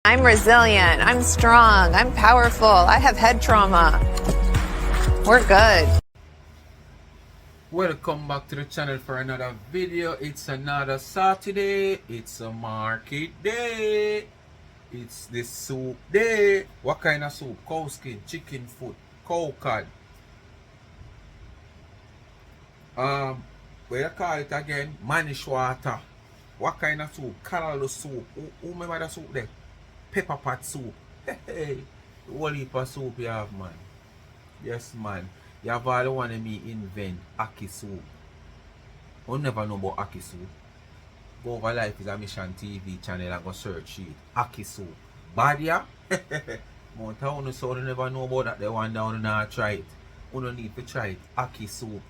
I'm resilient, I'm strong, I'm powerful, I have head trauma. We're good. Welcome back to the channel for another video. It's another Saturday. It's a market day. It's the soup day. What kind of soup? Cow skin, chicken foot, cow cod. What you call it again? Manish water. What kind of soup? Callaloo soup. Who remember the soup there? Pepper pot soup. Hey, the whole heap of soup you have, man. Yes, man. You have all the one of me invent Aki soup. You never know about Aki soup. Go over Life is a Mission TV channel and go search it. Aki soup. Bad ya? Mount Town so you never know about that. They want down and not try it. You don't need to try it. Aki soup.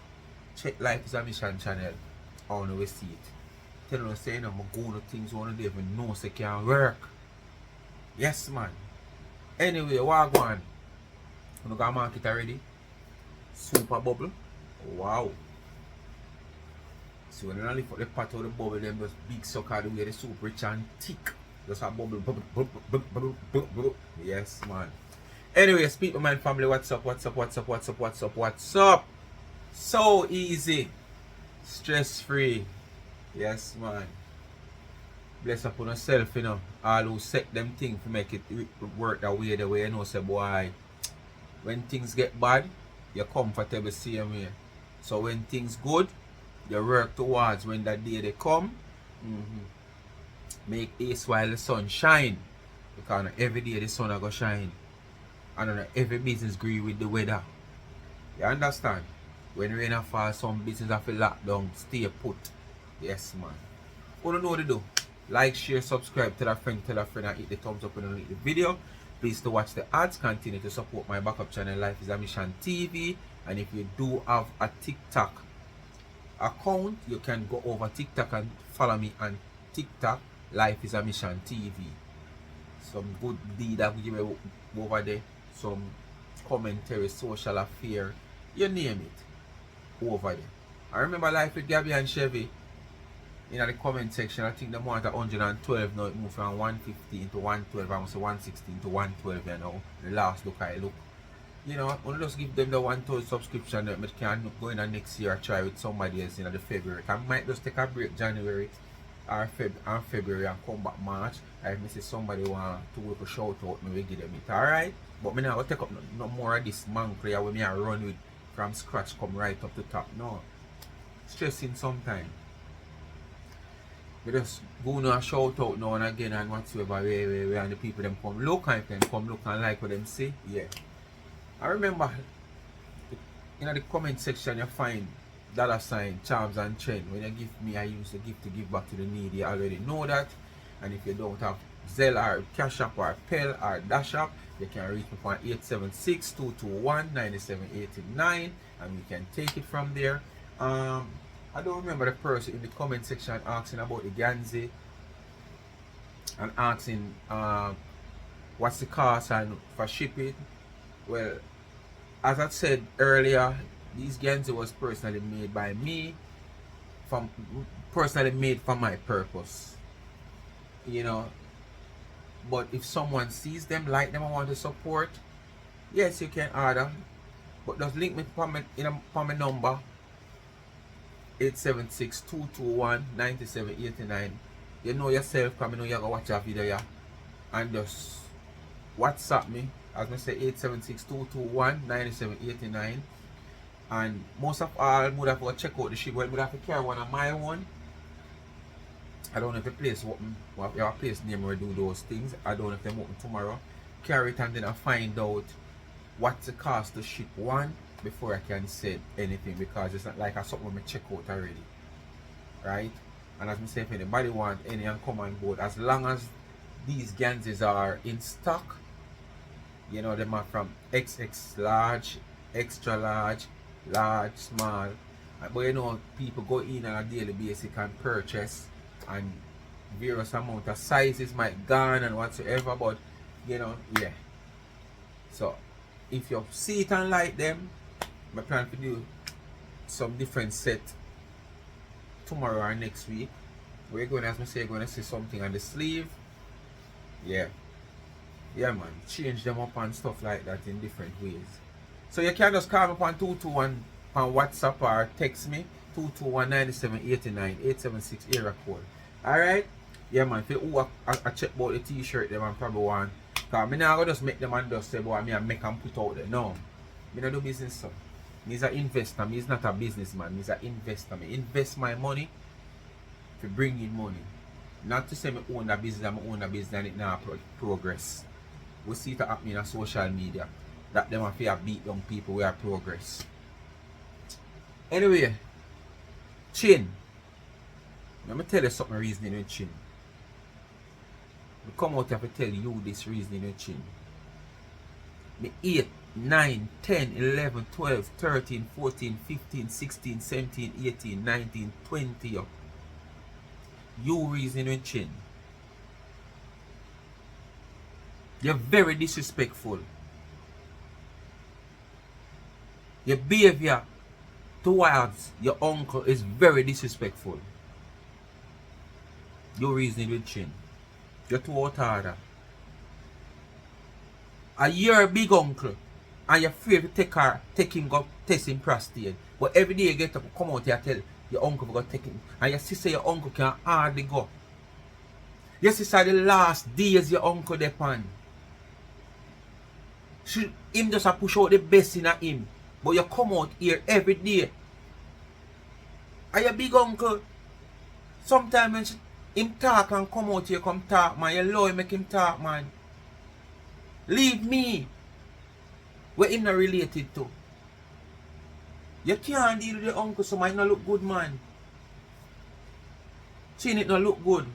Check Life is a Mission channel. I want to see it. Tell you saying I'm going to things you don't even know so it can work. Yes, man. Anyway, what go on? You got market already? Super bubble. Wow. So when you lift up the pot of the bubble, them just big sucker the way the soup rich and thick. Just a bubble, bubble, bubble, bubble, bubble, bubble, bubble. Yes, man. Anyway, speak my family, what's up, what's up, what's up, what's up, what's up, what's up? So easy. Stress free. Yes, man. Bless up on yourself, you know. All who set them things to make it work that way, the way you know, say, boy, when things get bad, you're comfortable same way. So when things good, you work towards when that day they come. Make ace while the sun shine. Because every day the sun will shine. And every business agree with the weather. You understand? When rain fall, some business have to lock down, stay put. Yes, man. What do you know what to do? Like, share, subscribe, tell a friend, and hit the thumbs up when you like the video. Please to watch the ads, continue to support my backup channel Life is a Mission TV. And if you do have a TikTok account, you can go over TikTok and follow me on TikTok Life is a Mission TV. Some good deed that we give over there, some commentary, social affair, you name it, over there. I remember Life with Gabby and Chevy. In the comment section, I think the want 112 now, it moved from 150 into 112, I must say 116 to 112, you know. The last look I look. You know, I want to just give them the 1,000 subscription that I can go in the next year try with somebody else in the February. I might just take a break January or February and come back March. If I see somebody want to work a shout out, maybe give them it, alright? But I now take up no more of this man player when I run with from scratch come right up to top. No. Stressing sometimes. We just go to a shout out now and again and whatsoever where and the people them come look and can come look and like what them say. Yeah. I remember in the comment section you find $ charms and Chyn. When you give me, I use the gift to give back to the needy. You already know that. And if you don't have Zelle or Cash App or Pell or Dash App, you can reach me on 876-221-9789 and we can take it from there. I don't remember the person in the comment section asking about the Ganzi and asking what's the cost and for shipping. Well, as I said earlier, these Ganzi was personally made by me, personally made for my purpose, you know. But if someone sees them, like them, and want to support, yes, you can order. But just link me for my number 876-221-9789. You know yourself, because I know you're going to watch a video, yeah? And just WhatsApp me, as I say, 876-221-9789. And most of all, I would have to check out the ship. Well, I would have to carry one of my own. I don't know if the place open, your place name will do those things. I don't know if they open tomorrow. Carry it and then I find out what's the cost to ship one before I can say anything, because it's not like I something I check out already, right? And as I say, if anybody want any and come on board, as long as these Ganzis are in stock, you know, them are from XX large, extra large, large, small. But you know, people go in on a daily basis and purchase, and various amount of sizes might gone and whatsoever, but you know, yeah. So if you see it and like them, I plan to do some different set tomorrow or next week. We're going, as I say, going to see something on the sleeve. Yeah. Yeah, man. Change them up and stuff like that in different ways. So you can just call me upon 221 on WhatsApp or text me 221-9789-876 area code. Alright? Yeah, man. If you I check about the t-shirt, them and probably want. Because I now just make them and just say, boy, I make them put out there. No. I don't do business, so. He's an investor. He's not a businessman. He's an investor. I invest my money to bring in money. Not to say I own a business, I own a business and it now progress. We see it happening on social media. That them have to beat young people where progress. Anyway, Chyn. Let me tell you something reasoning with Chyn. I come out here to tell you this reasoning with Chyn. Me 8, 9, 10, 11, 12, 13, 14, 15, 16, 17, 18, 19, 20 up. You reasoning with Chyn. You're very disrespectful. Your behavior towards your uncle is very disrespectful. You reasoning with Chyn. You're too out order. And you're a big uncle and you're afraid to take him go test him prostate. But every day you get up and come out here and tell your uncle to go take him. And your sister your uncle can hardly go. Your sister the last days your uncle depend. Him just a push out the best in him. But you come out here every day. And your big uncle, sometimes when him talk and come out here come talk, man. You love him, make him talk, man. Leave me. Where him not related to. You can't deal with the uncle, so might not look good, man. Chyn it not look good.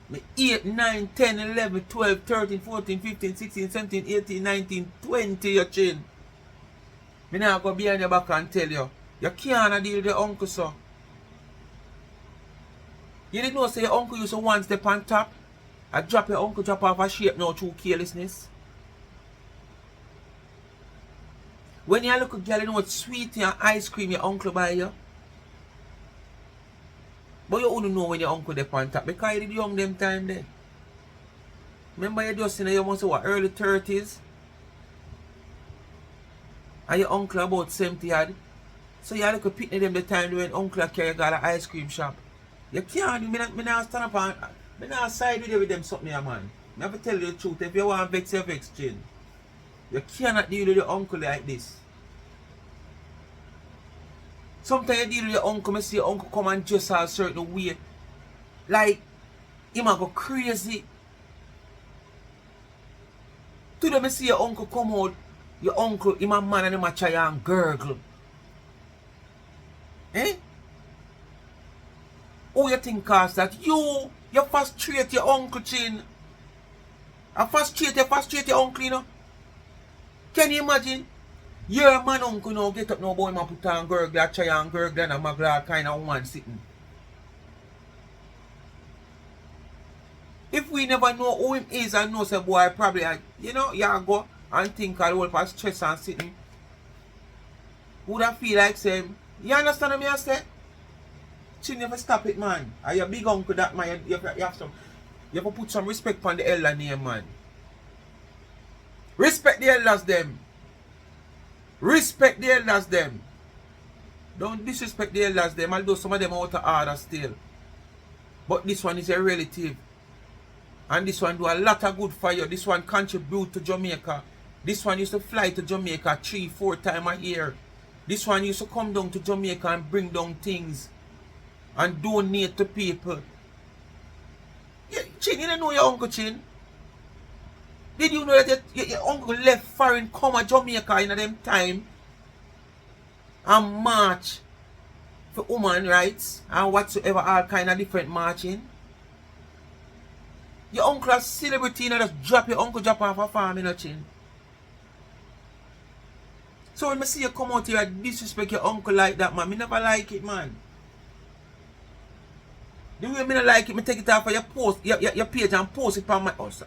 Me 8, 9, 10, 11, 12, 13, 14, 15, 16, 17, 18, 19, 20 your Chyn. Me now go behind your back and tell you. You can't deal with the uncle, so. You didn't know say your uncle used to one step on top? I drop your uncle drop off a shape now through carelessness. When you look at girl, you know what sweetie and ice cream your uncle buy you. But you only know when your uncle dey on top because you did young them time there. Remember you just in you must say what early 30s? And your uncle about 70 odd. So you look at pitney them the time when uncle carry got an ice cream shop. You can't, me not stand up and me not side with them something here, man. I have to tell you the truth. If you want to vex, you vex, Chyn. You cannot deal with your uncle like this. Sometimes you deal with your uncle, I see your uncle come and dress a certain way. Like, he might go crazy. Today I see your uncle come out, your uncle, him a man and him a try and gurgle. Eh? Who you think cause that? You frustrate your uncle, Chyn. I frustrate your uncle, you know. Can you imagine? You're a man uncle now, get up now, boy, man put on gurgle, try and gurgle and a magla kind of woman sitting. If we never know who him is and know say boy probably you know, you go and think all the whole stress and sitting. Would I feel like saying, you understand what I say? Chyn, you have to stop it, man. Are you a big uncle that man, you have to put some respect on the elder name, man. Respect the elders them. Respect the elders them. Don't disrespect the elders them, although some of them are out of order still. But this one is a relative. And this one do a lot of good for you. This one contribute to Jamaica. This one used to fly to Jamaica 3-4 times a year. This one used to come down to Jamaica and bring down things. And donate to people. Yeah, Chyn, you don't know your uncle, Chyn? Did you know that your uncle left foreign come to Jamaica in them time and march for human rights and whatsoever, all kind of different marching? Your uncle a celebrity, you know, just drop your uncle drop off a farm, you know, Chyn. So when I see you come out here and disrespect your uncle like that, man, I never like it, man. The way I don't like it, I take it off of your post, your page and post it on my house.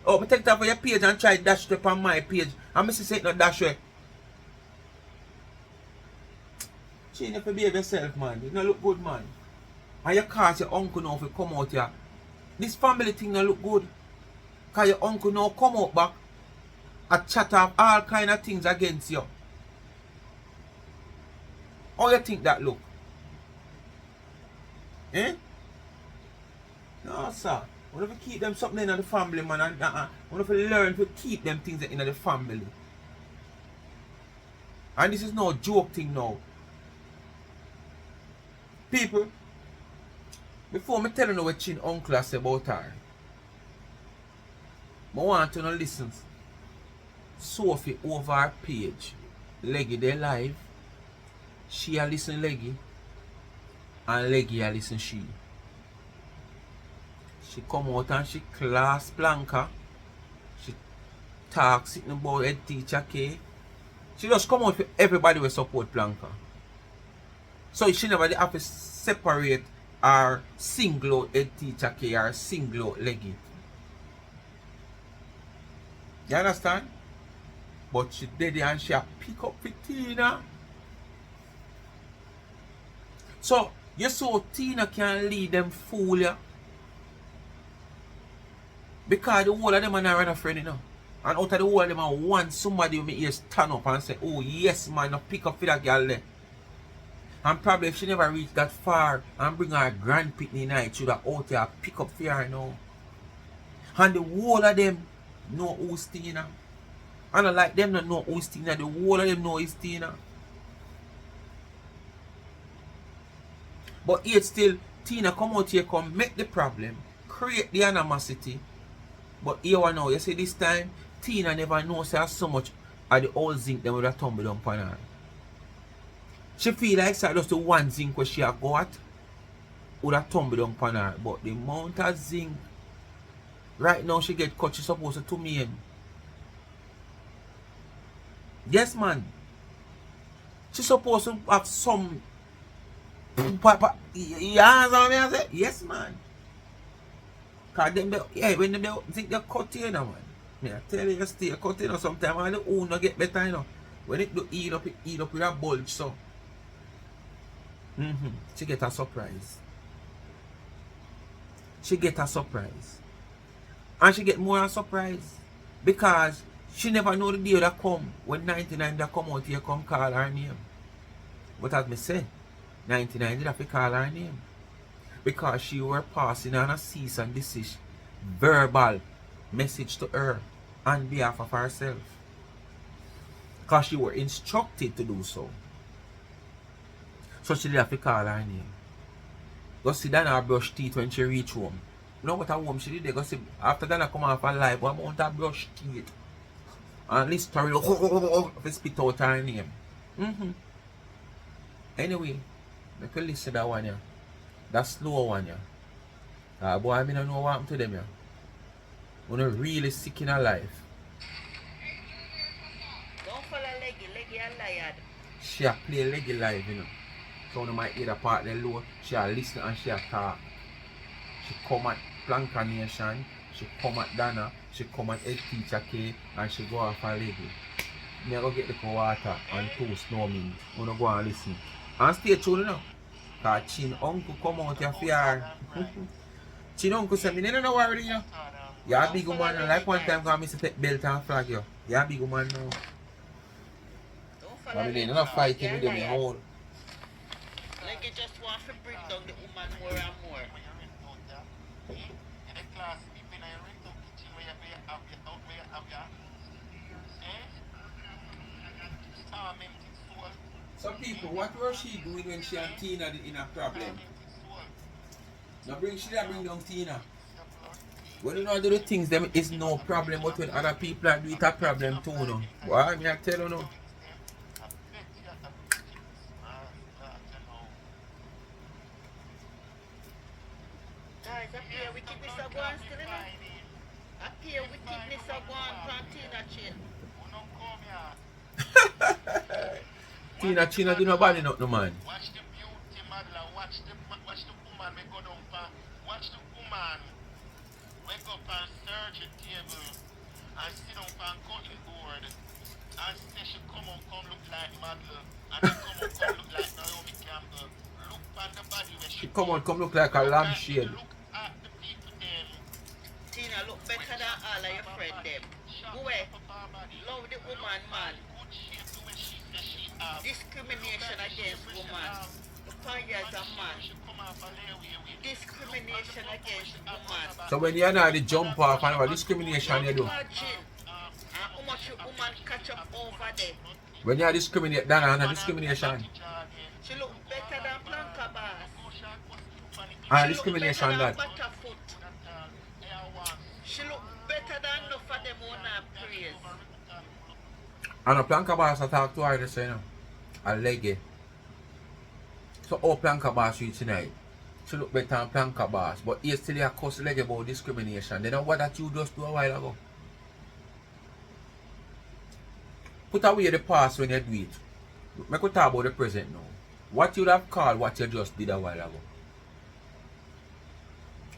Oh, I take it off of your page and try to dash it on my page. And I say it not dash it. Chyn, you have to behave yourself, man. It don't look good, man. And you cause your uncle now if you come out here. This family thing don't look good. Because your uncle now come out back and chat off all kind of things against you. How you think that look? Eh? No, sir. We have to keep them something in the family, man. And we have to learn to keep them things in the family. And this is no joke thing now. People, before me telling you what Chyn uncle has said about her, I want to listen. Sophie over her page. Leggy they live. She a listen Leggy. And Leggy a listen she. She come out and she class Planka. She talk sitting about H.T.K. She just come out for everybody will support Planka. So she never have to separate or single out H.T.K or single out Leggy. You understand? But she did it and she a pick up with Tina. So you saw Tina can lead them fool ya. Because the whole of them are not a friend, you know. And out of the whole of them, I want somebody who may stand up and say, oh yes man, no pick up for that girl there. And probably if she never reached that far and bring her grand pitney night, she would have out there pick up for her now. And the whole of them know who's Tina. And I like them not know who's Tina, the whole of them know who's Tina. But yet still, Tina come out here, come make the problem, create the animosity. But here now, you see this time, Tina never knows so much of the old zinc them would have tumbled down upon her. She feel like it's just the one zinc where she have got would have tumbled down upon her. But the amount of zinc, right now she get cut, she's supposed to me in. Yes man. She's supposed to have some yes man. Cause them when them think they cut you know man. I tell you stay cut you know sometimes and the own get better you know. When it do eat up with a bulge so. She get a surprise. She get a surprise. And she get more a surprise. Because she never know the day that come when 99 that come out here come call her name. But as me say, 99 did have to call her name. Because she were passing on a cease and desist verbal message to her on behalf of herself. Because she were instructed to do so. So she did have to call her name. Go sit down and brush teeth when she reach home. You know what a home she did? They go see after that I come off her life, what amount of brush teeth. And this story of spit out her name. Anyway, I can listen to that one yeah. That slow one yeah. Boy, I don't know what happened to them yeah. When they're really sick in her life. Don't follow Leggy a liar. She a play Leggy live, you know. So you might hear the part there low, she a listen and she a talk. She come at Planka Nation, she come at Dana, she come at H.T.K and she go off her Leggy. Me go get the water and toast no mean. You know go and listen. And stay tuned you know. Cause Chyn uncle come out here for her. Chyn uncle said me no worry you know. You a big woman like one time I miss a pet belt and flag you. You a big woman now. I mean, not fighting with them in all. Like you just want to bring down the woman more and more. So people, what was she doing when she and Tina in a problem? Now she didn't bring down Tina. When you know do the things them is no problem, but when other people are doing it a problem too no. Why me I tell you no? Guys, up here wickedness are going still you know. Up here wickedness are going from Tina Chyn. Tina Chyn do no bad enough no man. Watch the beauty model, watch the woman we go down for. Watch the woman wake up on surgery table and sit down on cutting board and say she come look like model and she come look like Naomi Campbell. Look on the body where She come look like a lampshade. Look at the people them. Tina look better than all of your friend them. Go away. Love the woman, man. Good shape the way she says she have. Discrimination against woman. Upon you as a man. She come off a layaway with. Discrimination against woman. So when you're not the jump off and what discrimination you do? Imagine how much a woman catch up over there. When you discriminate, that and discrimination. She look better than Planka boss. And She look discrimination better than that. Butterfoot. She look better than enough of them on her praise. And a Planka boss I talk to her this you know. A Leggy. So all Planka boss you tonight. She look better than Planka boss. But he still a cuss Leggy about discrimination. They know what that you just do a while ago. Put away the past when you do it. Make we talk about the present now. What you'd have called what you just did a while ago.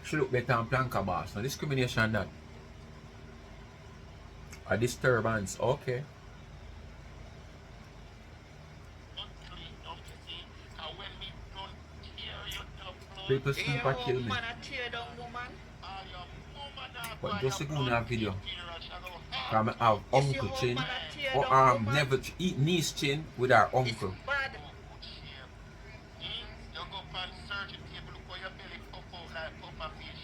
She look better than Planka boss. No discrimination that. A disturbance, okay. People sleep and kill me. Woman a tear down woman. But just to go in that video. Cause I have You see Uncle how Chyn. woman a tear Or down woman? never eat niece Chyn with our It's uncle. bad. You go on surgery table, look how your belly pop out like puffer fish.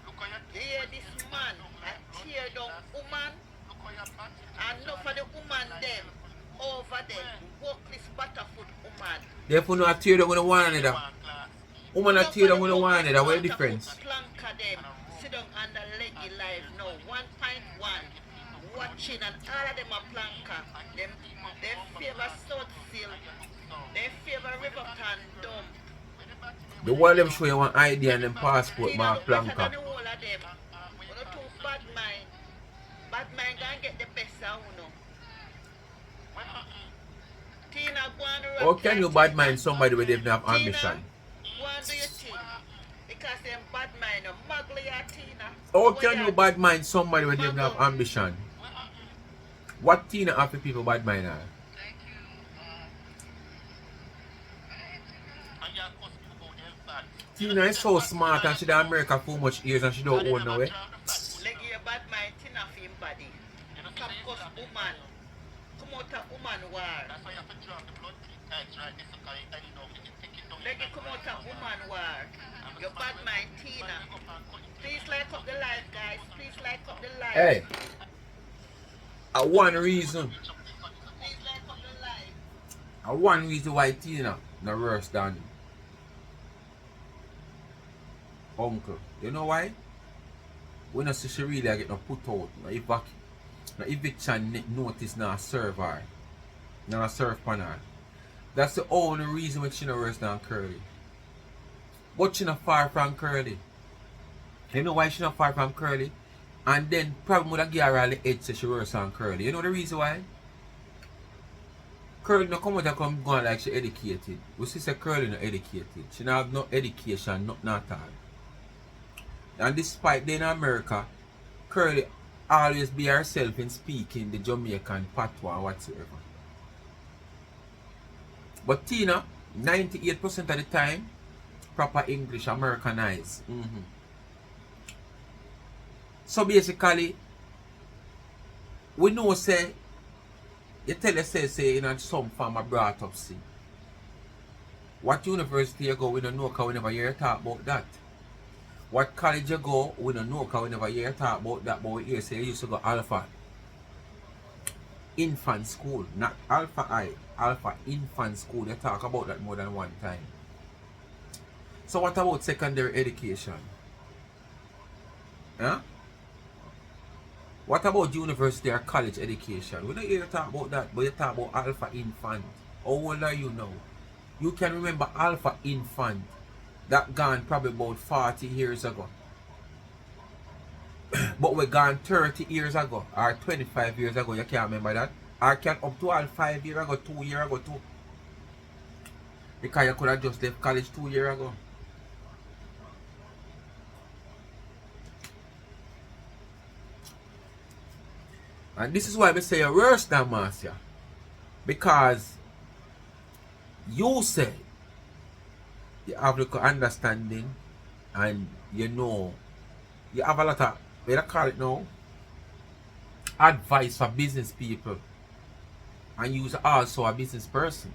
Look how your You hear this man a tear down woman. look how your back. And enough of the woman them over there. Workless Butterfoot woman. Therefore no tear down with the one another. Woman a tear down with the one another. What the difference? Planka them sit down under Leggy live now. 1.1 watching and all of them are Planka. Them favor South Seal. They favor Riverton Dump. The one of them show you one ID and them passport Tina mark look better Planka. than the whole of them. Uno too bad mind. Bad mind gonna get the best of uno. Tina go on the How can you bad mind somebody when they don't have ambition? Go and do your thing. Because them bad mind mugly at Tina. How can you bad mind somebody when they don't have ambition? What Tina have for people bad mind are? Tina is so smart and she done America for much years and she don't own no way. Leggy your bad mind Tina for him body. Top cost woman. Come out a woman war. That's why you have to drop the blood tights right there so you know you take it down. Leggy come out a woman war. Your bad mind Tina. Please like up the live guys. Please like up the live. Hey, one reason. Please like up the live. One reason why Tina no worse than uncle. You know why? We don't see she really get no put out, no eviction notice now serve her. Now serve upon her. That's the only reason why she no worse than Curly. But she not far from Curly. You know why she not far from Curly? And then probably would have give her all the edge say she worse than Curly. You know the reason why? Curly no come out and come going like she educated. We see say Curly no educated. She not have no education, nothing at all. And despite they in America, Curly always be herself in speaking the Jamaican patois whatsoever. But Tina, 98% of the time, proper English, Americanized. So basically, we know say, you tell us say in some form of brought up see. What university you go, we don't know because we never hear talk about that. What college you go, we don't know because we never hear talk about that, but we hear say you used to go Alpha Infant School, not Alpha I, Alpha Infant School. They talk about that more than one time. So what about secondary education? Huh? What about university or college education? We don't hear talk about that, but you talk about Alpha Infant. How old are you now? You can remember Alpha Infant. That gone probably about 40 years ago. But we gone 30 years ago or 25 years ago. You can't remember that. Or can up to all 5 years ago, 2 years ago too. Because you could have just left college 2 years ago. And this is why I say you're worse than Marcia. Because you say you have the understanding and you know you have a lot of what I call it now? Advice for business people. And you also a business person.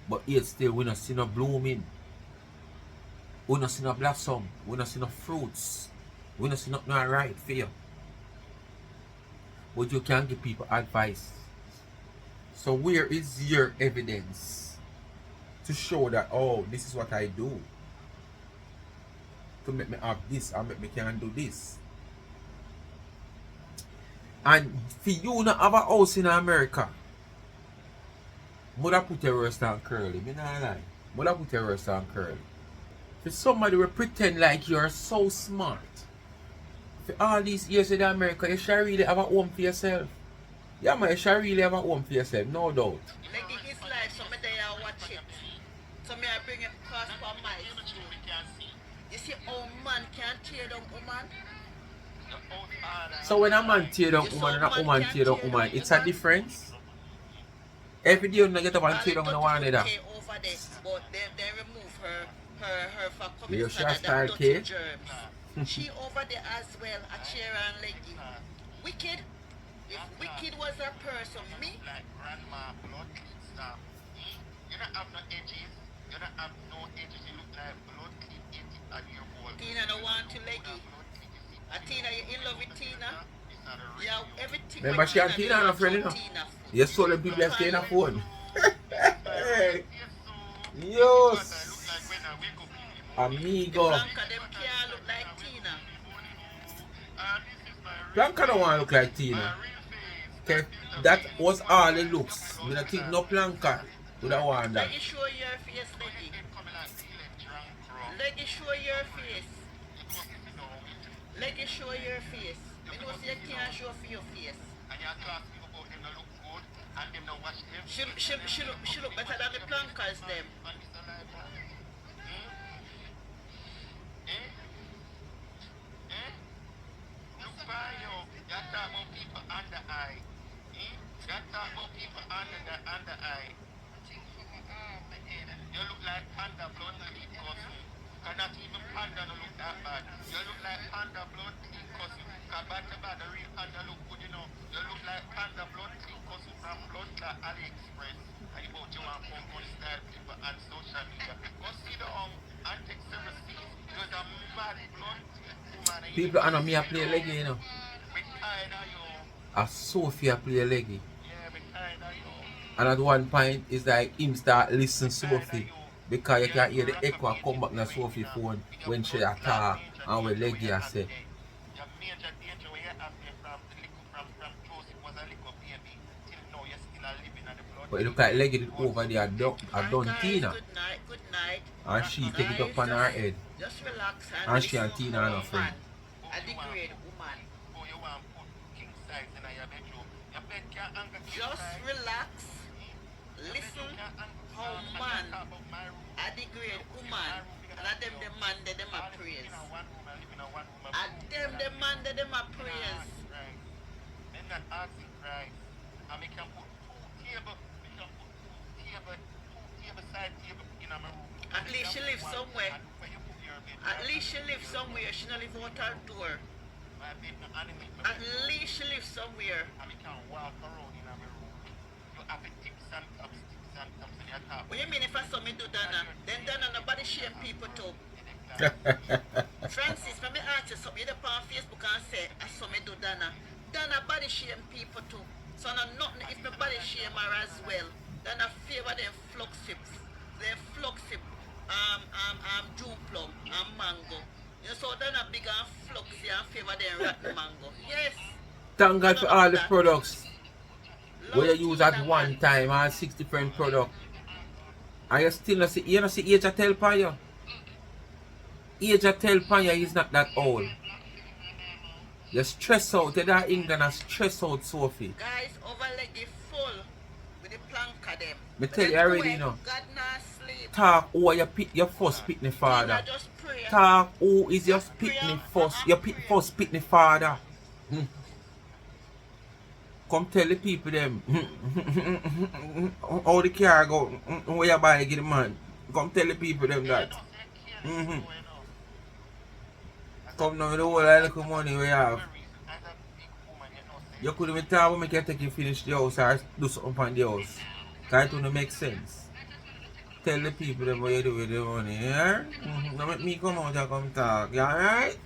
But yet still we not see no blooming. We not see no blossom. We not see no fruits. We not see nothing right for you. But you can give people advice. So where is your evidence to show that, oh, this is what I do to make me have this and make me can do this? And for you not have a house in America, mother put your worst on curly. Me not lie. Mother put your worst on curly. For somebody will pretend like you're so smart. For all these years in America, you should really have a home for yourself. Yeah, man, you should really have a home for yourself, no doubt. Leggy his life, so me there I watch it. So me I bring him cost for my school. You see how man can tear down woman? So when a man tear down woman and a woman tear down woman, it's a difference. Every day you get up and tear down one another. Over there, but they remove her for coming You to shall that start dirty K. germs. She over there as well, a chair and Leggy. Wicked. If Wicked was a person, me. Like grandma, blood clean stuff. You don't have no edges. You don't have no edges. You look like blood clean edges on your wall. Tina don't want to Leggy. Tina, you in love with Tina? Yeah, everything. Remember she and Tina are friends, you know? You saw the people that stay in a phone. Yes. Amigo. Planka, them can't look like Tina. Planka don't want to look like Tina. Okay, that was all the looks. I think no Planka would have want that. Leggy, show your face, Leggy. Leggy, show your face. Leggy, show your face. You know, say you can't show for your face. And your class people about them don't look good and them don't watch them. She look better than the Plankas, them. Look by you. You talk about people under eye. You talk about people under eye. You look like panda blood clean cousin. Cannot even panda don't look that bad. You look like panda blood clean cousin. Cause bad, the real panda look good, you know. You look like panda blood clean cousin from blood clot AliExpress. And you about you want to style people on social media. Go see the and take some receipts. You're the mad blood woman. People I know me a play Leggy, you know. We tired of you. A Sophie a play Leggy. Yeah, we tired of you. And at one point, it's like him start listen Sophie. Because you can hear the echo come back on Sophie phone when she attack and when Leggy a say. Your major danger where you have there from Joseph was a little baby. Till now you're still living on the blood. But it look like Leggy did over there a done Tina. Good night. And she take it up on her head. Just relax And she and Tina are no friend. A degrade woman. Oh, you want to put king size in your bedroom. Your bed can't anchor king Just size. relax. Listen how man a degrade woman. And a them the man that them a praise. A them the man that them a praise. Then that asking Christ. And we can put two table side table in my room. At least she lives somewhere. At least she lives somewhere. She don't live out her door. At least she lives somewhere. And we can walk around in my room. You have a tips and tops in your top. What you mean if I saw me do Dana? Then Dana nobody shame people too. Francis, let me ask you something. You on Facebook and say I saw me do Dana. Dana body shame people too. So no nothing if my body shame her as well. Dana favor them fluxips. They fluxip June plum and mango. You know, so Dana big and fluxy and favor them rotten mango. Yes. Thank God for all the products where you use at one time, all 6 different products. And you still not see, you know see age I tell pan you. Age I tell pan you is not that old. You stress out, you that England and stress out Sophie. Guys, over Leggy full with the Planka them. Me tell you already, you know. God not sleep. Talk who your first pitney father. Just pray. Talk who is your pitney first, first pitney father. Come tell the people them how the car go, where you buy get the man. Come tell the people them that. Come now with the whole little money we have. You couldn't even tell when I can take you finish the house or do something on the house. Cause it don't make sense. Tell the people them what you do with the money, yeah? Now make me come out and come talk, you alright?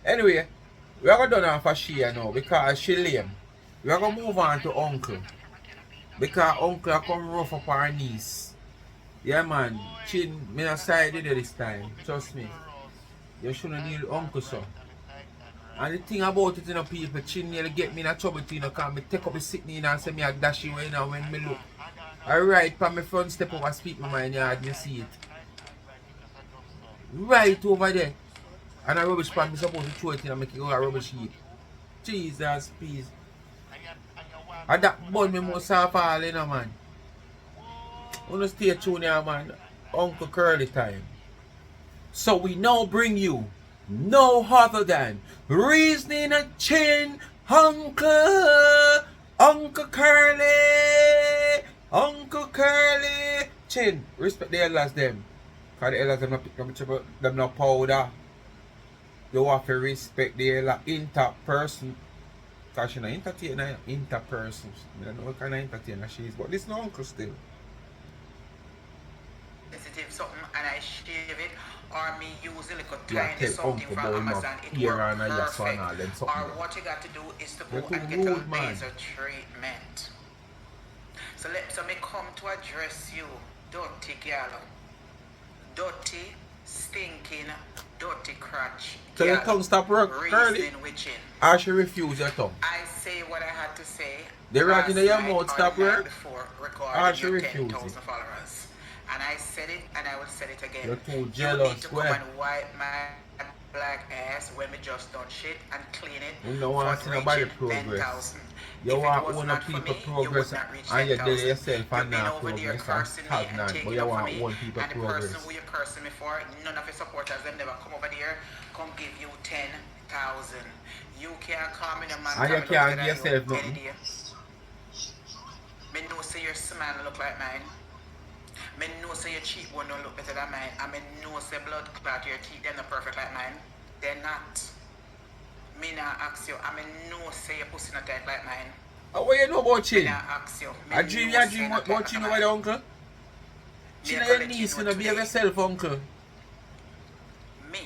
Anyway, we are going to do now for she now because she lame. We are going to move on to uncle. Because uncle come rough up our niece. Yeah man, Chyn, me not side with you this time. Trust me. You shouldn't deal with uncle so. And the thing about it, you know, people, Chyn nearly get me in a trouble, you know, because me take up the sitting in and say me a dash you in and when me look. Alright, from my front step over speak my mind yard, you see it. Right over there. And a rubbish pan, me supposed to throw it in and make it go a rubbish heap. Jesus, please. And that bun me must have fall, you know, man. Wanna stay tuned here, man. Uncle Curly time. So we now bring you no other than Reasoning and Chyn, Uncle Curly, Uncle Curly. Chyn, respect the elders them. Cause the elders them not powder. You have to respect the elder inter-person. Cause she not entertainer, inter-person. I don't know what kind of entertainer she is, but this no uncle still. Sensitive something and I shave it, or me use a little Yeah, tiny tell something uncle from about Amazon, it here works and yes or perfect. no, then Or something. what you got to do is to You're go too and get rude, a man. laser treatment. So me come to address you, dirty girl, dirty, stinking, dirty crotch. So your tongue stop work, Curly? Reasoning with Chyn. Or she refuse your tongue? I say what I had to say. The rag in your last mouth night stop or the night work? before Or recording she your refuse 10,000 it? followers. And I said it and I will say it again. You're too You need jealous, to come well. and wipe my black ass when we just done shit and clean it You don't want to see nobody progress. You want one of people progress and you did yourself and not progress and stagnant. But you want one people and the progress. person who you're cursing me for, none of your supporters them never come over there, come give you 10,000. You can't come in a man. And you can't give yourself nothing. Me know say your smile look like mine. Me know say your cheekbone don't look better than mine. And me know say blood clot your teeth them not perfect like mine. They're not. Me not ask you. And me know say your pussy not tight like mine. What you know about Chyn? Me not ask you. I dream about Chyn over the uncle? Chyn your niece, you know, behave yourself, uncle. Me.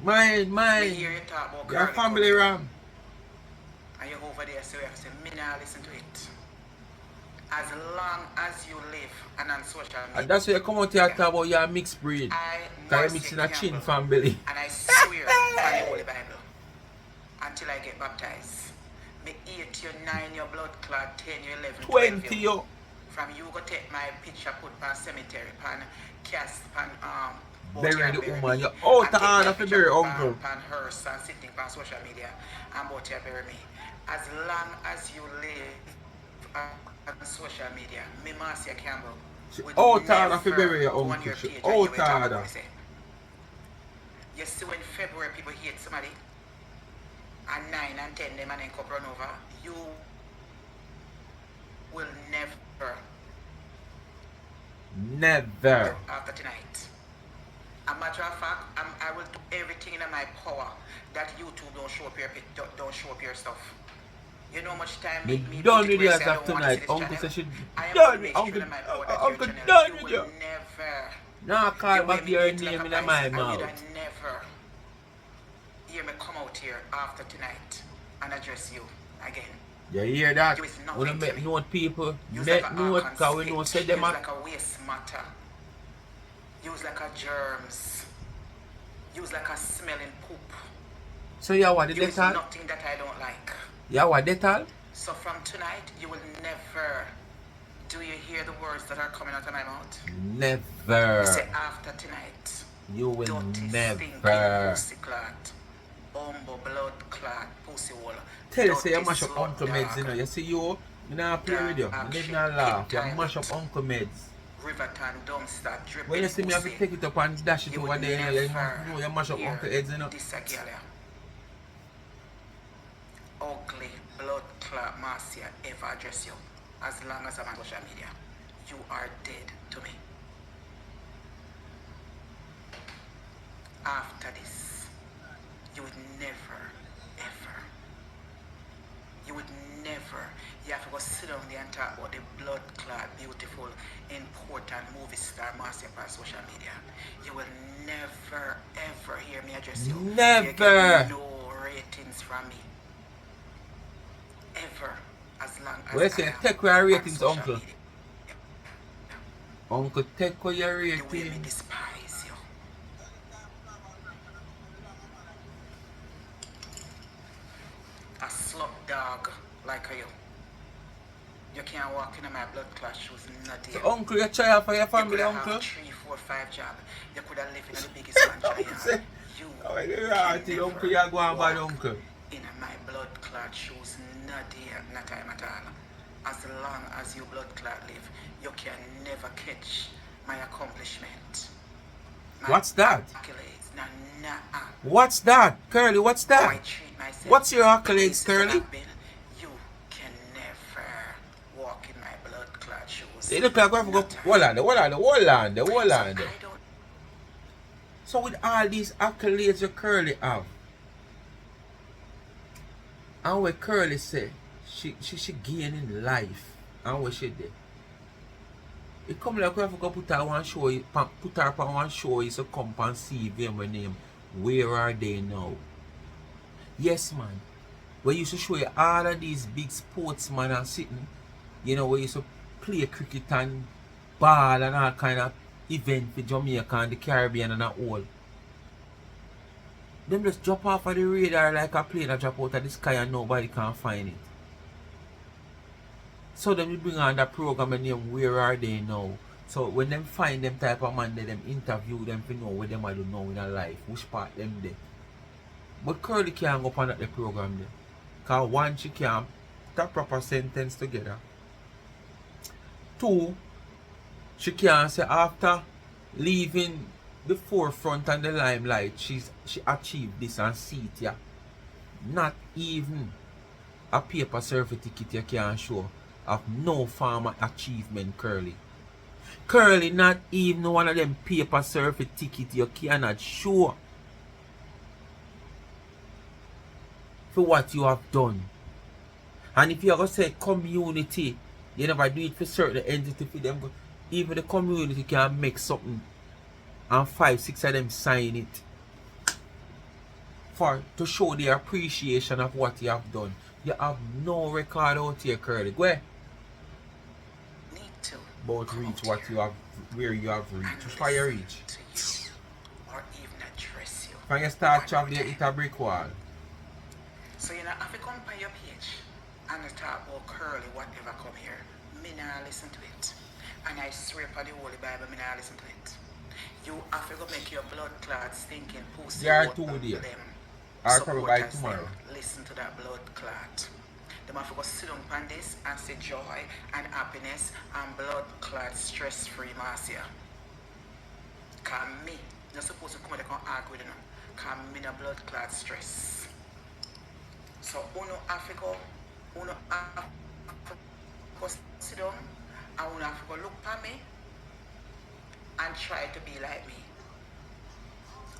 Mine. Me hear you talk about Your family ram. And you over there so you have to say, me not listen to it. As long as you live and on social media. And that's why you come out here and talk about your mixed breed. Because you're mixing a Chyn family. And I swear by the Holy Bible, until I get baptized, me 8 you, 9 your blood clot, 10 you, 11, 20 you. you. From you go take my picture, put pan cemetery, pan cast, pan Bury the woman. You're out of order for bury uncle. Pan hearse and sitting on social media and both you bury me. As long as you live on social media, me Marcia Campbell. Out of order for bury your uncle. Out of order. You see when February people hate somebody and 9 and 10 them and then come run over, you will never after tonight. A matter of fact, I will do everything in my power that YouTube don't show up your stuff. You know how much time me done with you as of tonight. Uncle said she done with Uncle done with you. Never. Now call back your name in my mouth. Never hear me come out here after tonight and address you again. You hear that? Wanna make note people? Make note because we know say them use like a waste matter. Use like a germs. Use like a smelling poop. So you what the use detal? Nothing that I don't like. You what detal? So from tonight you will never. Do you hear the words that are coming out of my mouth? Never. You say after tonight. You will dirty, never. Pussy clot. Umbo blood clot. Pussy wall. Tell you say you mash up Uncle Meds, you know. You see you not play with you. You did not laugh. You mash up Uncle Meds. Riverton dumpster dripping. When you see me have to take it up and dash it over there, you know you mash up Uncle Heads, you know. This a girl, ugly blood clot Marcia ever address you. as long as I'm on social media. You are dead to me. After this, you would never, ever, you would never, you have to go sit down there and talk about the blood clot, beautiful, important movie star master on social media. You will never, ever hear me address you. Never. You get no ratings from me. Ever. As long as Well, say, take away your ratings, uncle. Uncle, take away your the way me ratings. despise you. A slug dog like you. You can't walk in my blood clot shoes, not So, there. uncle, you try for your You family, could have uncle? 3, 4, 5 jobs. You could have lived in the biggest mansion. Say, You oh, you can right, never uncle, you go on bad, walk uncle. in my blood clot shoes, not there, not time at all. As long as you blood clot live, you can never catch my accomplishment. My What's that? accolades. Nah. What's that? Curly, what's How I that? treat myself. What's your accolades, places that Curly? I've been, you can never walk in my blood clot shoes. They look like we're going to go. Hold on. So I don't. So with all these accolades you Curly have, and what Curly say, she gain in life, and what she did. It come like we have to go put her on show, put her on one show, is to come and see them with name. Where are they now? Yes, man. We used to show you all of these big sportsmen are sitting, you know, we used to play cricket and ball and all kind of event for Jamaica and the Caribbean and all. Them just drop off of the radar like a plane that drop out of the sky and nobody can find it. So then we bring on that program and name Where Are They Now? So when them find them type of man, them interview them to know what them I don't know in their life, which part them there. But Curly can't go on at the program there. Cause one, she can't put a proper sentence together. Two, she can't say after leaving the forefront and the limelight, she achieved this and see it, yeah. Not even a paper survey ticket you can show of no form of achievement, Curly. Curly, not even one of them paper survey ticket you cannot show for what you have done. And if you are going to say community, you never do it for certain entity for them. Even the community can make something and 5, 6 of them sign it to show their appreciation of what you have done. You have no record out here, Curly. Go ahead. About reach what you have, where you have reached. Which part you reach? Or even address you. When you start traveling, you hit a brick wall. So you know, if you come on your page and you talk about Curly, whatever come here, me not listen to it. And I swear by the Holy Bible, me not listen to it. You have to go make your blood clots thinking pussy. There are 2 days. Or probably by tomorrow. Listen to that blood clot. They have to go sit down on this and say joy and happiness and blood clot stress-free Marcia. Cause me, you're supposed to come and argue with them. Cause me no blood clot stress. So uno have to go sit down and uno have to go look at me and try to be like me.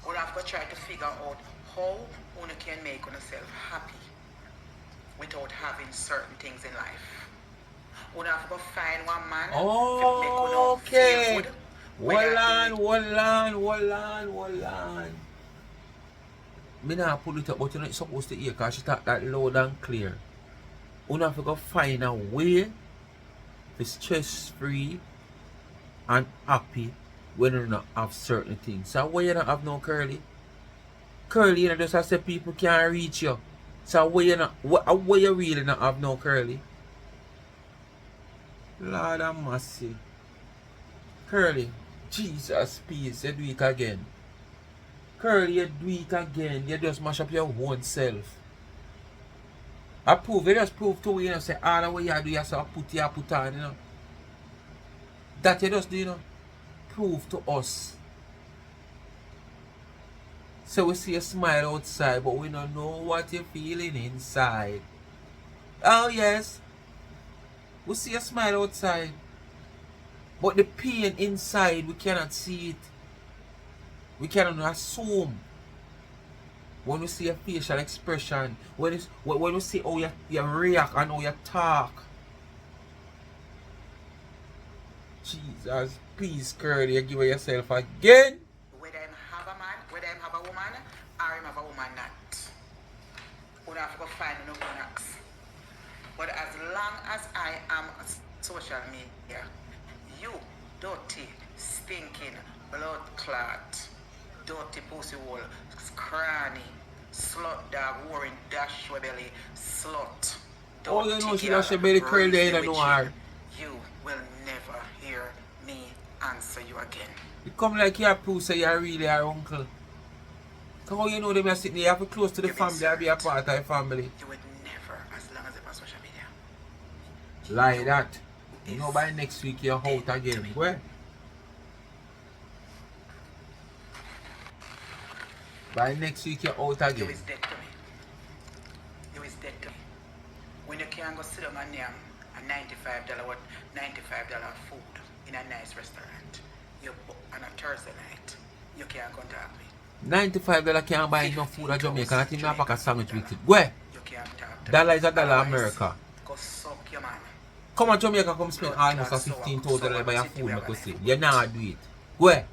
Uno have to try to figure out how uno can make yourself happy without having certain things in life. Uno have to go find one man to make uno feel good. Hold on. Me not pull it up, but you're not supposed to hear because she talk that loud and clear. You have to go find a way to be stress-free and happy when you don't have certain things. So why you don't have no Curly? Curly, you know, just as say people can't reach you. So why you not, why you really not have no Curly? Lord have mercy. Curly, Jesus, please, you do it again. Curly, you do it again. You just mash up your own self. You just prove to you know, say all the way you do, you have to put on, you know. That you just do, you know, prove to us. So we see a smile outside, but we don't know what you're feeling inside. Oh yes. We see a smile outside. But the pain inside, we cannot see it. We cannot assume. When we see a facial expression, when we see how you react and how you talk. Jesus, please, Curly, you give yourself again. Whether him have a man, whether him have a woman, or him have a woman not. We don't have to go find no knocks. But as long as I am social media, you dirty, stinking, blood clot, dirty pussy hole, cranny, slut dog, wearing dash belly, slut. Oh, you know she dash belly curl there, you know her. You will never hear me answer you again. You come like your pussy, you're really our uncle. Come on, you know them are sitting there, you have to close to the family, or be a part of the family. You would never, as long as I'm on social media. Like that. You know by next week you're out again. Where? By next week you're out You again. is dead to me. You is dead to me. When you can't go sit down and name a $95 what $95 food in a nice restaurant, you book on a Thursday night, you can't contact me. $95 can't buy enough food at Jamaica. I think I pack a sandwich with it. Where? You can't talk to Dollar me. is a dollar Otherwise, America. Go suck your man. Come on Jamaica, come spend almost a $15,000 buy a food, make us say. You not do it. Where?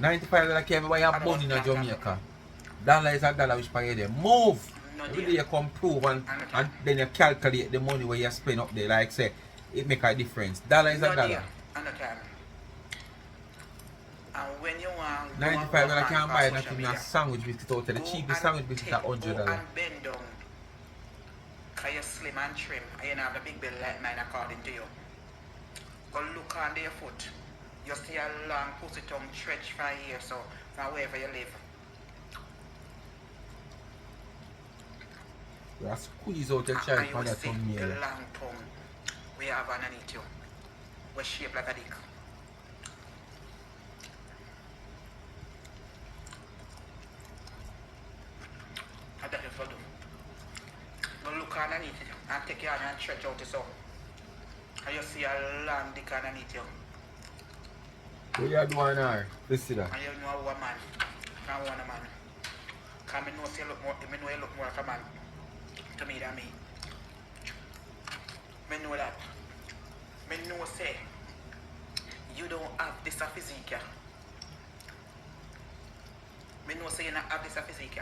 $95 can't buy a bun in a Jamaica. Dollar is a dollar which pay them. Move! Every day you come prove and then you calculate the money where you spend up there. Like say, it make a difference. Dollar is a dollar. And when you want $95 can't buy nothing a sandwich biscuit out there. The cheapest sandwich biscuit is $100. and bend down. Cause you're slim and trim and you don't have a big belly like mine according to you. Go look under your foot. You see a long pussy tongue stretch from here, so from wherever you live. You squeeze out your And child you for will that see tongue the nail. long tongue we have underneath you. We shape like a dick. And that is what do. Go look underneath it and take your hand and stretch out it so. And you see a long dick underneath you. What you doing now? Let's see that. And you know a man. Can't want a man. Cause me know say look more, me know you look more like a man to me than me. Me know that. Me know say you don't have this a physique. Me know say you don't have this a physique.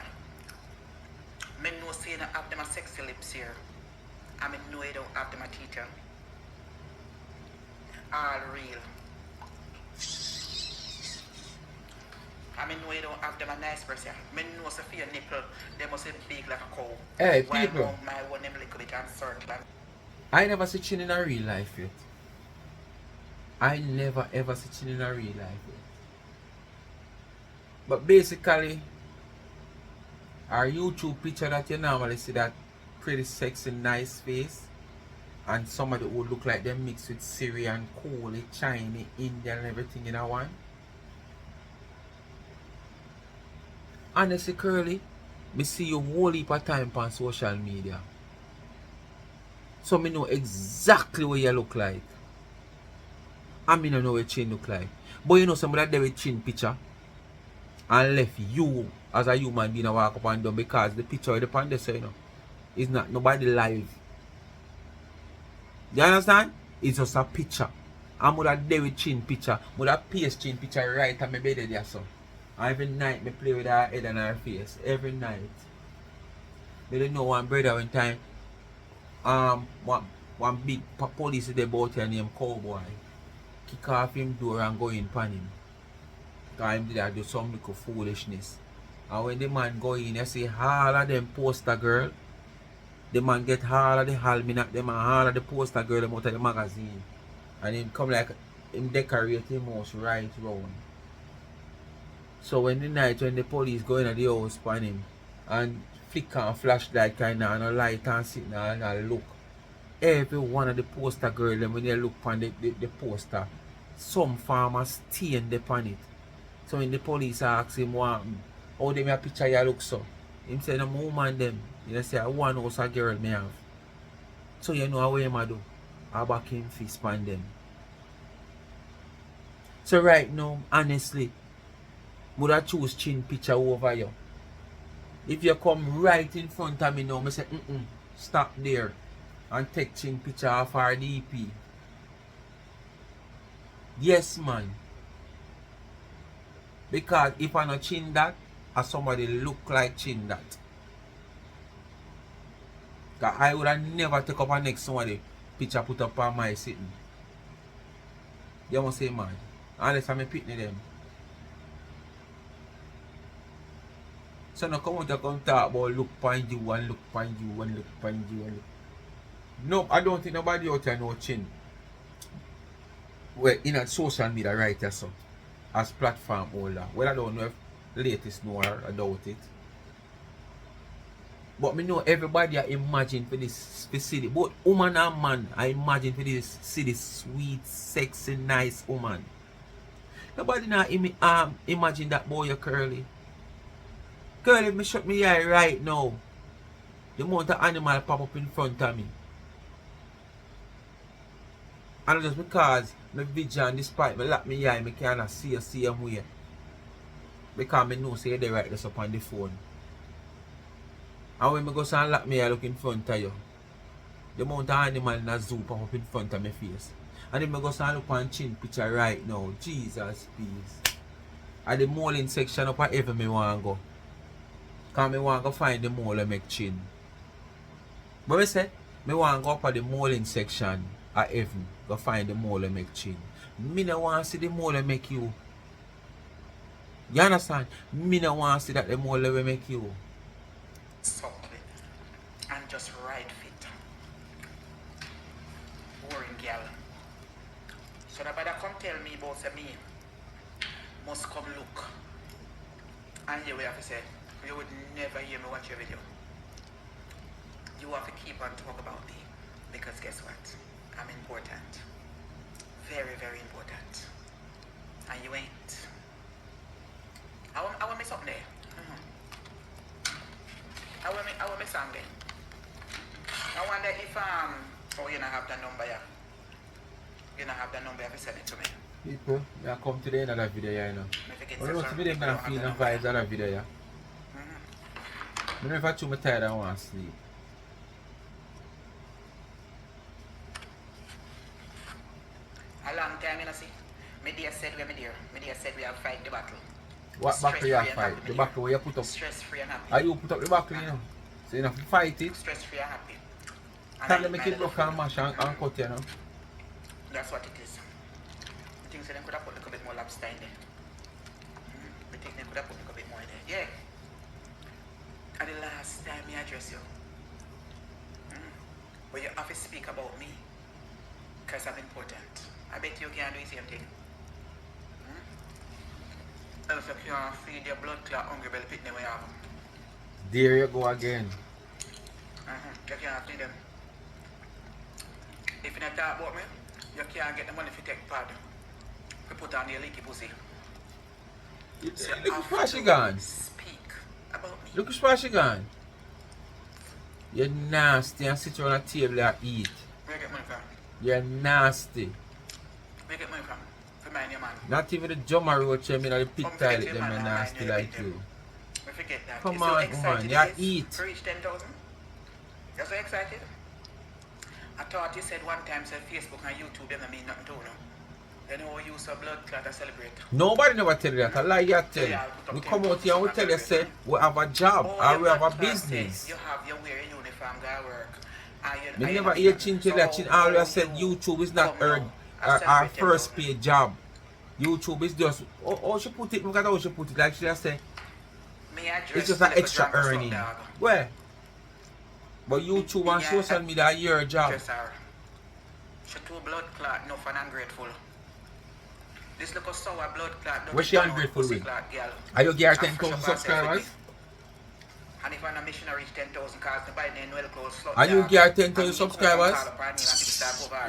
Me know say you don't have them a sexy lips here. And me know you don't have them a teeth here. All real. I mean, know you don't have them a nice person. Me know say for your nipple, they must be big like a cow. Hey, While people. now my one them little bit uncertain. I never see Chyn in a real life yet. I never ever see Chyn in a real life yet. But basically, our YouTube picture that you normally see, that pretty sexy, nice face, and somebody who look like them mixed with Syrian, Kohli, Chinese, Indian, and everything in a one. Honestly, Curly, me see you whole heap of time on social media. So me know exactly what you look like. And me don't know what Chyn look like. But you know somebody there with Chyn picture and left you as a human being to walk up and down because the picture of the pan so you know. It's not nobody live. You understand? It's just a picture. I'm with a there with Chyn picture. With a paste Chyn picture right on my bed there so. Every night me play with her head and her face. Every night. They don't know one brother one time. One big police there about here named Cowboy. Kick off him door and go in pan him. Cause him did do some little foolishness. And when the man go in, you see all of them poster girl. The man get all of the almanac them and all of the poster girl them out of the magazine. And him come like him decorate him house right round. So when the night when the police go in at the house pan him and flick on flashlight kind of and a light and sit down and look. Every one of the poster girl them when they look on the poster, some farmer stain the pan it. So when the police ask him what how them a picture you look so, him say no woman them. You say one house a girl me have. So you know what I do? I back him fist pan them. So right now, honestly, would I choose Chyn picture over you? If you come right in front of me now, I say, stop there and take Chyn picture off our DP. Yes, man. Because if I not Chyn that, or somebody look like Chyn that. Cause I would have never take up a next somebody picture put up on my sitting. You must say, man. Unless I'm a pitney them. So now come out and come talk about look find you and look find you and look find you and look. No, I don't think nobody out there know Chyn. Well, in a social media right there, so as platform holder. Well, I don't know if latest know or I doubt it. But me know everybody I imagine for this facility. Both woman and man, I imagine for this see this sweet, sexy, nice woman. Nobody now imagine that boy curly. Curly, me shut me eye right now. The amount of animal pop up in front of me. And just because my vision, despite me lock me eye, me cannot see the same way. Because me know say they right this up on the phone. And when I go and lock me eye look in front of you, the amount of animal in a zoo pop up in front of my face. And if I go and look on Chyn picture right now, Jesus please. At the molding section up at ever me want to go. Because I want to find the mole and make Chyn. But I say, I want to go up at the molding section at heaven. Go find the mole and make Chyn. Me no want to see the mole and make you. You understand? Me no want to see that the mole will make you. Softly and just right fit. Boring girl. So nobody come tell me about say me must come look. And here we have to say, you would never hear me watch your video. You have to keep on talk about me. Because guess what? I'm important. Very, very important. And you ain't. I want me something there. I want me something. I wonder if oh, you don't have the number here. You don't have the number, you have to send it to me. People, I come to the end of that video, you know. I don't know if I'm feeling the vibes of that video, yeah. I don't know if I'm too tired, I want to sleep. A long time, you know, see. Media said we're Media. Media said we have fight the battle. What battle you have fight? The battle where you put up? Stress-free and happy. Are you put up the battle, you know? So you have to fight it. Stress-free and happy. Can't they make it look and mash and cut, you know? That's what it is. I think so they could have put a little bit more lobster in there. I think they could have put a little bit more in there. Yeah. And the last time I address you. But you have to speak about me. Because I'm important. I bet you can do the same thing. Else you can't feed your blood clot hungry belly pit when you have them. There you go again. You can't feed them. If you don't talk about me, you can't get the money if you take pad. You put on your leaky pussy. So Look how far she gone. Speak about me. Look how far she gone. You're nasty and sit around a table and eat. Where you get money from? You're nasty. Where you get money from? For mind your man. Not even the drummer roach in the pit toilet them are nasty like you. I forget that. Come You're so on, excited woman, it you is eat. to reach 10,000? You're so excited? I thought you said one time said Facebook and YouTube them mean nothing to you. Then you use a blood clot to celebrate. Nobody never tell you that. I lie you tell. We come out here and we tell you say we have a job or we have a business. You have your wear uniform go work. We never hear Chyn tell that. Chyn always said YouTube is not our first paid job. YouTube is just how she put it, look at how she put it, like she just say it's just an extra earning. Where? But YouTube and social media are your job. She too blood clot, enough and ungrateful. This little sour blood clot. What's she ungrateful with? Are you getting 10,000 subscribers? And if I'm a mission I reach 10,000 cars to buy the well clothes. Are you getting 10,000 subscribers?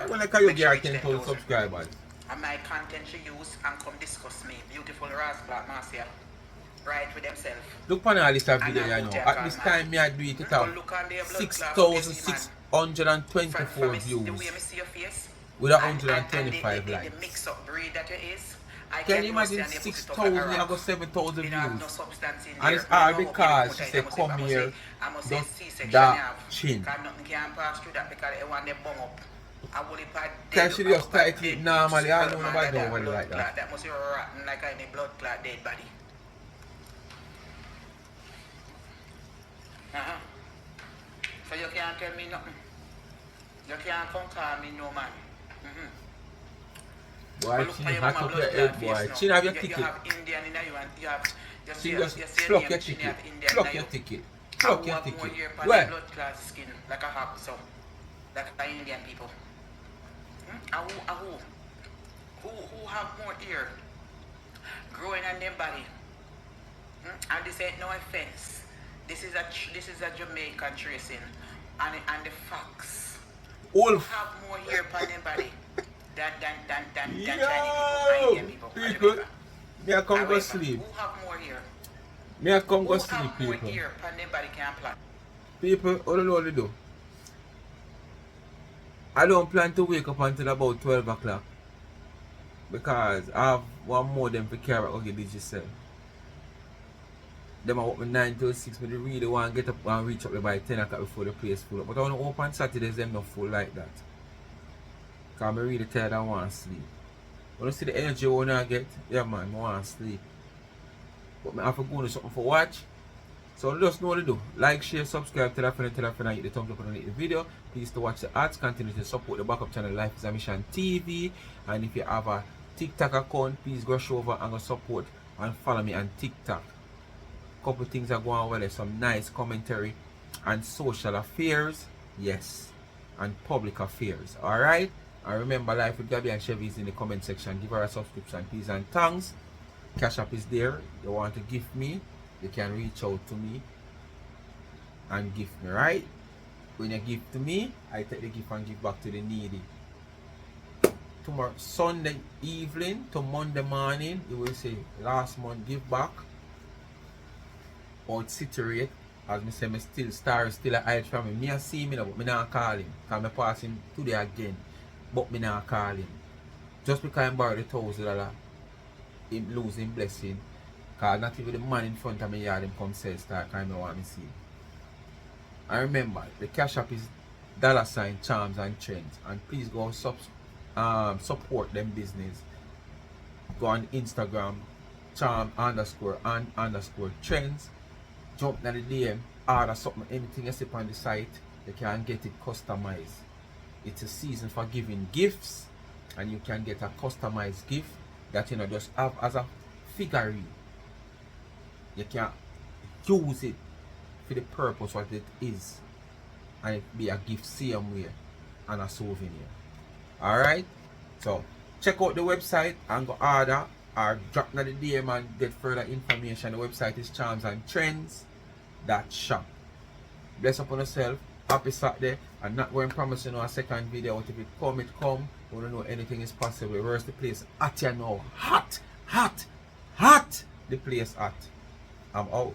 When like you get 10,000 subscribers? And my content she use and come discuss me. Beautiful Ras Black Marcia. Right with themselves. Look on all this video, you know. At this time, me I do it at 6,000, 124 The way views I see your face. with a And 125 the likes. mix-up breed that it is. I Can you can imagine understand you put it up 6,000 like a and I rock. got 7,000 You don't have views? no substance in And there. it's You all know how because people she put said it, come here, I must say don't C-section that you have. Chyn. Because nothing can pass through that because they want them bung up. I will if I Can dead, she I just title it normally? I know man, nobody that nobody blood like clot. that. That must be rotten like any blood clot dead body. Uh-huh. So you can't tell me nothing. You can't come call me no man. Mm-hmm. Boy, Look Chyn, for your hot mama up your blood head, clot boy. face now. Chyn, have your You ticket. have Indian in you and you have Chyn, just you pluck name your Chyn, you ticket. have Indian Pluck in your you. ticket. I Pluck your have more ticket. hair on the Where? blood clot skin like a hawk so. Like a Indian people. Who have more hair growing on their body? And this ain't no offense. This is a Jamaican tracing and the facts. Wolf. Have more hair on their body than Chinese people, Yo! Indian people, and People, Jamaica. me I come go However, sleep. who have more hair? Me I come Who go have sleep, more people. hair on their body can plan? People, what do you know what to do? I don't plan to wake up until about 12 o'clock. Because I have one more than for care about okay, this yourself. Them I work with 9 till 6, but they really want to get up and reach up there by 10 o'clock before the place full up. But I want to open Saturdays, them not full like that. Because I'm really tired and want to sleep. When you see the energy I want to get, yeah man, I want to sleep. But I have to go to something for watch. So just know what to do. Like, share, subscribe, tell a friend, and hit the thumbs up underneath the video. Please to watch the ads, continue to support the backup channel Life is a Mission TV. And if you have a TikTok account, please go over and go support and follow me on TikTok. Couple things are going well. There's some nice commentary and social affairs, yes, and public affairs. Alright? And remember, Life with Gabby and Chevy is in the comment section. Give her a subscription, please, and thanks. Cash App is there. You want to gift me, you can reach out to me and gift me, right? When you give to me, I take the gift and give back to the needy. Tomorrow, Sunday evening to Monday morning, you will say last month give back. Or city rate, as me say, me still a hide from him. Me a see me now, but me not call him. Because me pass him today again, but me not call him. Just because I borrow the $1,000, him lose him blessing. Because not even the man in front of me yard him come sell start because I want me see. And remember, the Cash App is $ Charms and Trends. And please go support them business. Go on Instagram, charm _and_ trends. Jump in the DM, order something, anything you see on the site, you can get it customized. It's a season for giving gifts, and you can get a customized gift that you know just have as a figurine. You can use it for the purpose what it is, and it be a gift same way and a souvenir. Alright? So check out the website and go order or drop in the DM and get further information. The website is charmsandtrends.shop. Bless upon yourself. Happy Saturday. I'm not going to promise you a second video. But if it come, it come. You don't know anything is possible. Where's the place at you now? Hot. The place hot. I'm out.